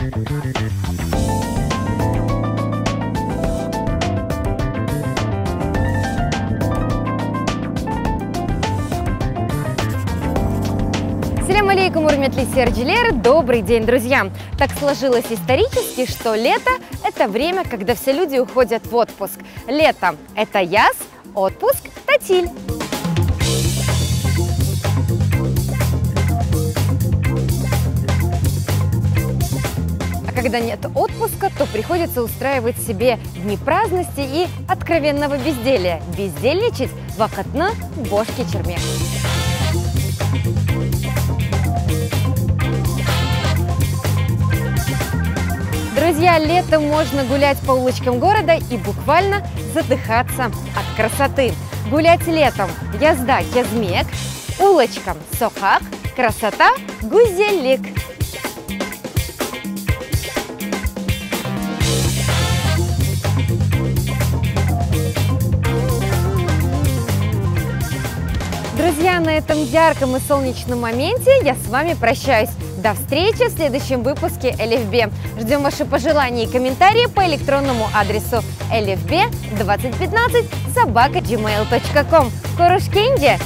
Салям алейкум, урметли серджилеры, добрый день, друзья! Так сложилось исторически, что лето – это время, когда все люди уходят в отпуск. Лето – это яз, отпуск – татиль. А когда нет отпуска, то приходится устраивать себе дни праздности и откровенного безделия. Бездельничать вакытны бошки чермек. Друзья, летом можно гулять по улочкам города и буквально задыхаться от красоты. Гулять летом – язда язмек, улочкам – сохах, красота – гузелик. Друзья, на этом ярком и солнечном моменте я с вами прощаюсь. До встречи в следующем выпуске Элифбе. Ждем ваши пожелания и комментарии по электронному адресу elifbe2015@gmail.com. Корушкенде!